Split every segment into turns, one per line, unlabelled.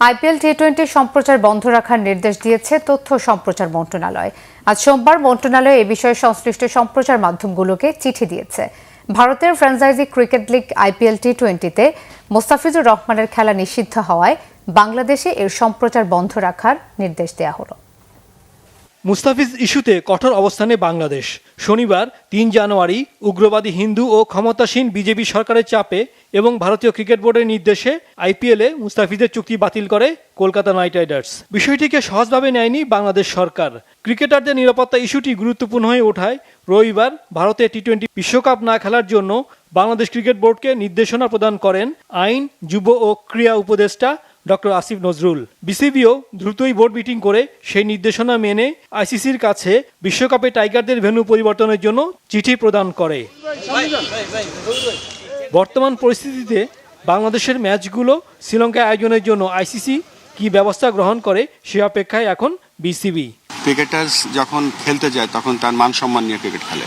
IPL টি-20 সম্প্রচার বন্ধ রাখার নির্দেশ দিয়েছে তথ্য সম্প্রচার মন্ত্রণালয়। আজ সোমবার মন্ত্রণালয় এ বিষয়ে সংশ্লিষ্ট সম্প্রচার মাধ্যমগুলোকে চিঠি দিয়েছে। ভারতের ফ্র্যাঞ্চাইজি ক্রিকেট লিগ আইপিএল টি-20তে মোস্তাফিজুর রহমানের খেলা নিষিদ্ধ হওয়ায় বাংলাদেশে এর সম্প্রচার বন্ধ রাখার নির্দেশ দেওয়া হলো।
মুস্তাফিজ ইস্যুতে কঠোর অবস্থানে বাংলাদেশ। শনিবার ৩ জানুয়ারি উগ্রবাদী হিন্দু ও ক্ষমতাসীন বিজেপি সরকারের চাপে এবং ভারতীয় ক্রিকেট বোর্ডের নির্দেশে আইপিএলে মুস্তাফিজের চুক্তি বাতিল করে কলকাতা নাইট রাইডার্স। বিষয়টিকে সহজভাবে নেয়নি বাংলাদেশ সরকার। ক্রিকেটারদের নিরাপত্তা ইস্যুটি গুরুত্বপূর্ণ হয়ে ওঠায় রবিবার ভারতে টি-20 বিশ্বকাপ না খেলার জন্য বাংলাদেশ ক্রিকেট বোর্ডকে নির্দেশনা প্রদান করেন আইন, যুব ও ক্রীড়া উপদেষ্টা ডক্টর আসিফ নজরুল। বিসিবিও দ্রুতই বোর্ড মিটিং করে সেই নির্দেশনা মেনে আইসিসির কাছে বিশ্বকাপে টাইগারদের ভেন্যু পরিবর্তনের জন্য চিঠি প্রদান করে। বর্তমান পরিস্থিতিতে বাংলাদেশের ম্যাচগুলো শ্রীলঙ্কায় আয়োজনের জন্য আইসিসি কি ব্যবস্থা গ্রহণ করে সে অপেক্ষায় এখন বিসিবি।
ক্রিকেটার্স যখন খেলতে যায় তখন তার মান সম্মান নিয়ে ক্রিকেট খেলে।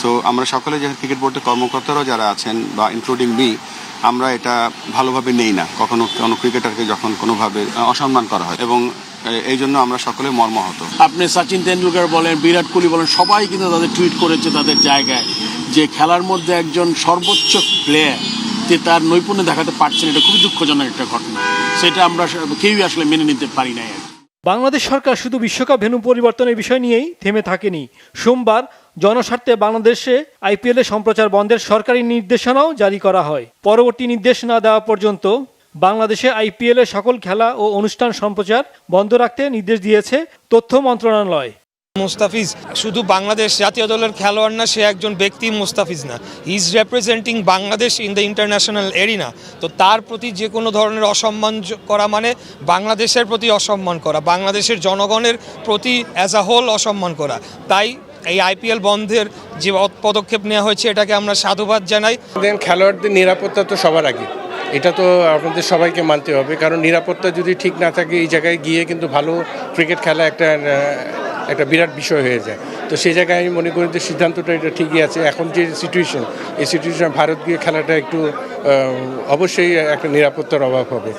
সো আমরা সকলে যে ক্রিকেট বোর্ডের কর্মকর্তারাও যারা আছেন বা ইনক্লুডিং মি, আমরা এটা ভালোভাবে নেই না কখনো কোনো ক্রিকেটারকে যখন কোনোভাবে অসম্মান করা হয়, এবং এই জন্য আমরা সকলে মর্মাহত।
আপনি সচিন তেন্ডুলকার বলেন, বিরাট কোহলি বলেন, সবাই কিন্তু তাদের টুইট করেছে তাদের জায়গায় যে খেলার মধ্যে একজন সর্বোচ্চ প্লেয়ার যে তার নৈপুণ্য দেখাতে পারছেন, এটা খুবই দুঃখজনক একটা ঘটনা। সেটা আমরা কেউই আসলে মেনে নিতে পারি না।
বাংলাদেশ সরকার শুধু বিশ্বকাপ ভেন্যু পরিবর্তনের বিষয় নিয়েই থেমে থাকেনি। সোমবার জনস্বার্থে বাংলাদেশে আইপিএল সম্প্রচার বন্ধের সরকারি নির্দেশনাও জারি করা হয়। পরবর্তী নির্দেশ না দেওয়া পর্যন্ত বাংলাদেশে আইপিএল এর সকল খেলা ও অনুষ্ঠান সম্প্রচার বন্ধ রাখতে নির্দেশ দিয়েছে তথ্য মন্ত্রণালয়।
মুস্তাফিজ শুধু বাংলাদেশ জাতীয় দলের খেলোয়াড় না, সে একজন ব্যক্তি মুস্তাফিজ না, he is representing Bangladesh in the international arena. তো তার প্রতি যে কোনো ধরনের অসম্মান করা মানে বাংলাদেশের প্রতি অসম্মান করা, বাংলাদেশের জনগণের প্রতি অ্যাজ আ হোল অসম্মান করা। তাই এই আইপিএল বন্ধের যে পদক্ষেপ নেওয়া হয়েছে এটাকে আমরা সাধুবাদ জানাই।
খেলোয়াড়দের নিরাপত্তা তো সবার আগে, এটা তো আপনাদের সবাইকে মানতে হবে, কারণ নিরাপত্তা যদি ঠিক না থাকে এই জায়গায় গিয়ে কিন্তু ভালো ক্রিকেট খেলা একটা বিরাট বিষয় হয়ে যায়। তো সেই জায়গায় আমি মনে করি যে সিদ্ধান্তটা এটা ঠিকই আছে। এখন যে সিচুয়েশন, এই সিচুয়েশন ভারত গিয়ে খেলাটা একটু অবশ্যই একটা নিরাপত্তার অভাব হবে।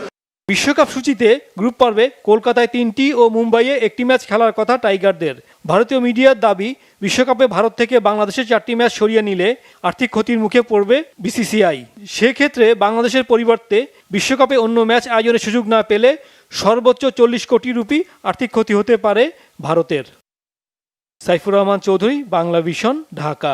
বিশ্বকাপ সূচিতে গ্রুপ পর্বে কলকাতায় 3টি ও মুম্বাইয়ে 1টি ম্যাচ খেলার কথা টাইগারদের। ভারতীয় মিডিয়ার দাবি, বিশ্বকাপে ভারত থেকে বাংলাদেশের 4টি ম্যাচ সরিয়ে নিলে আর্থিক ক্ষতির মুখে পড়বে বিসিসিআই। সেক্ষেত্রে বাংলাদেশের পরিবর্তে বিশ্বকাপে অন্য ম্যাচ আয়োজনের সুযোগ না পেলে সর্বোচ্চ 40 কোটি রুপি আর্থিক ক্ষতি হতে পারে ভারতের। সাইফুর রহমান চৌধুরী, বাংলা ভিশন, ঢাকা।